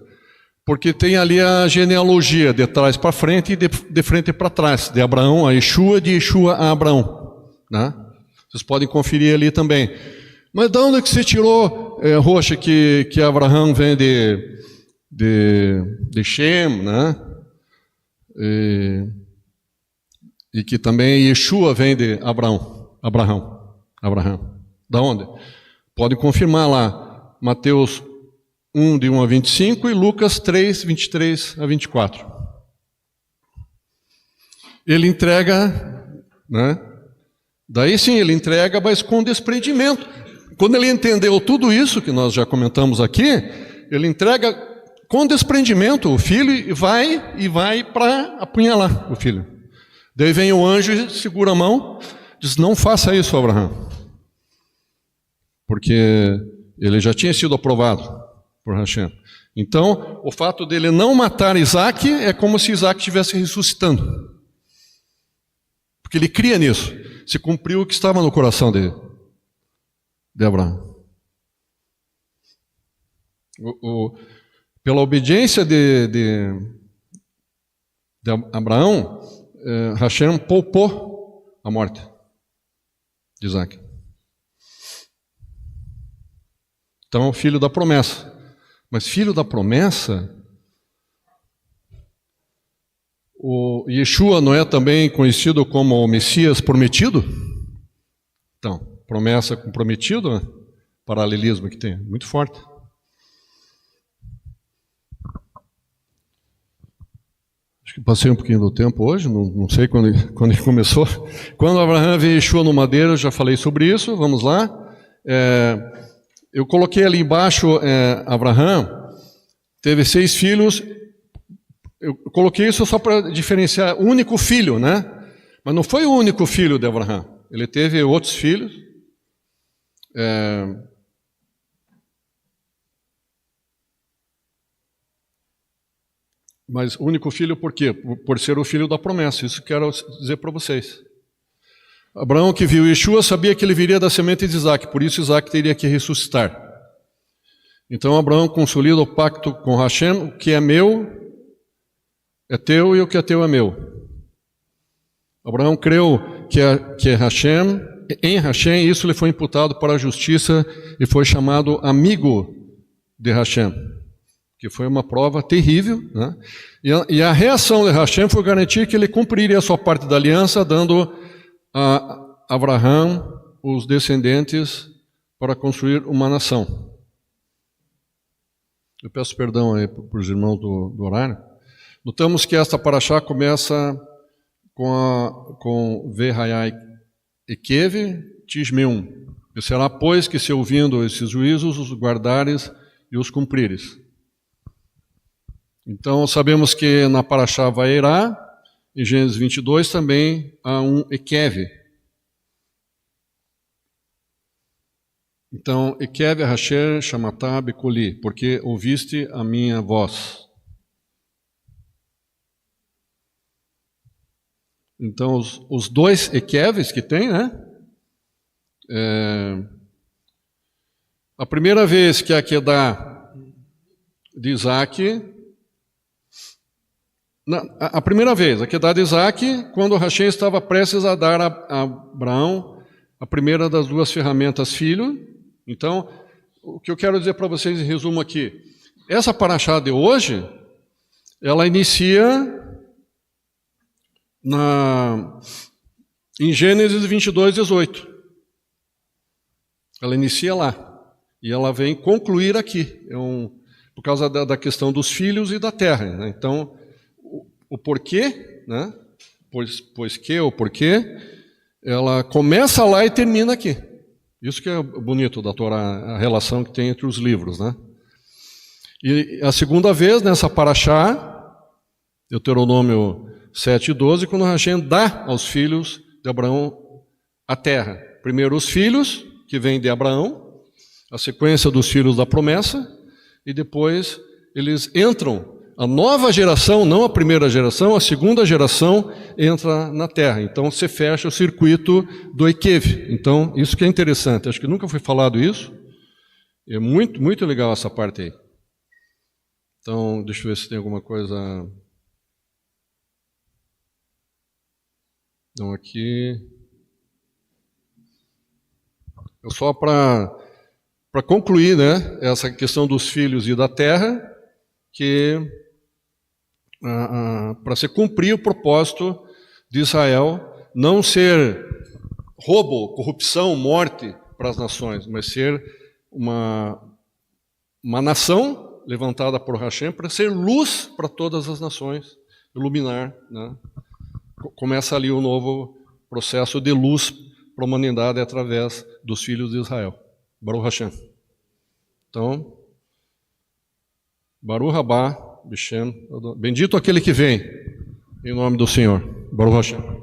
Speaker 1: porque tem ali a genealogia de trás para frente e de frente para trás, de Abraão a Yeshua, de Yeshua a Abraão, né? Vocês podem conferir ali também. Mas de onde que você tirou, Roxa, que Abraão vem de Shem, né? E que também Yeshua vem de Abraão. Da onde? Pode confirmar lá, Mateus 1, de 1 a 25 e Lucas 3, 23 a 24. Ele entrega, né? Daí sim, ele entrega, mas com desprendimento. Quando ele entendeu tudo isso que nós já comentamos aqui, ele entrega com desprendimento o filho e vai para apunhalar o filho. Daí vem o anjo e segura a mão, diz: não faça isso, Abraão. Porque ele já tinha sido aprovado por Hashem. Então, o fato dele não matar Isaac é como se Isaac estivesse ressuscitando. Porque ele cria nisso. Se cumpriu o que estava no coração de Abraão. Pela obediência de Abraão, Hashem poupou a morte de Isaac. Então, filho da promessa. Mas filho da promessa, o Yeshua não é também conhecido como o Messias prometido? Então, promessa com prometido, né? Paralelismo que tem, muito forte. Acho que passei um pouquinho do tempo hoje, não sei quando ele começou. Quando Abraão vê Yeshua no madeiro, eu já falei sobre isso, vamos lá. Eu coloquei ali embaixo, Abraão teve 6 filhos. Eu coloquei isso só para diferenciar, único filho, né? Mas não foi o único filho de Abraão. Ele teve outros filhos. Mas único filho por quê? Por ser o filho da promessa. Isso que quero dizer para vocês. Abraão, que viu Yeshua, sabia que ele viria da semente de Isaac, por isso Isaac teria que ressuscitar. Então Abraão consolida o pacto com Hashem: o que é meu é teu e o que é teu é meu. Abraão creu que Hashem, em Hashem, isso lhe foi imputado para a justiça e foi chamado amigo de Hashem, que foi uma prova terrível, né? E a reação de Hashem foi garantir que ele cumpriria a sua parte da aliança, dando a Abraão os descendentes para construir uma nação. Eu peço perdão aí para os irmãos do horário. Notamos que esta paraxá começa com Vehayai Ekev Tishmeum. E será, pois, que se ouvindo esses juízos, os guardares e os cumprires. Então, sabemos que na paraxá Vairá, em Gênesis 22, também há um Ekev. Então, Ekev Hasher Shamatá Bekoli, porque ouviste a minha voz. Então, os dois Ekevs que tem, né? A primeira vez que a Akedah de Isaac, a primeira vez, a Akedah de Isaac, quando Hashem estava prestes a dar a Abraão a primeira das duas ferramentas, filho. Então, o que eu quero dizer para vocês em resumo aqui, essa paraxá de hoje, ela inicia em Gênesis 22, 18. Ela inicia lá. E ela vem concluir aqui. Por causa da questão dos filhos e da terra. Né? Então, o porquê, né? pois que, o porquê, ela começa lá e termina aqui. Isso que é bonito da Torá, a relação que tem entre os livros. Né? E a segunda vez, nessa paraxá, Deuteronômio 7:12, quando Hashem dá aos filhos de Abraão a terra. Primeiro os filhos, que vêm de Abraão, a sequência dos filhos da promessa, e depois eles entram, a nova geração, não a primeira geração, a segunda geração entra na terra. Então se fecha o circuito do Ekev. Então isso que é interessante, acho que nunca foi falado isso, é muito, muito legal essa parte aí. Então, deixa eu ver se tem alguma coisa... Então, aqui, só para concluir, né, essa questão dos filhos e da terra, que para se cumprir o propósito de Israel, não ser roubo, corrupção, morte para as nações, mas ser uma nação levantada por Hashem para ser luz para todas as nações, iluminar, né? Começa ali um novo processo de luz para a humanidade através dos filhos de Israel. Baruch Hashem. Então, Baruch Rabá, Bishem, bendito aquele que vem, em nome do Senhor. Baruch Hashem.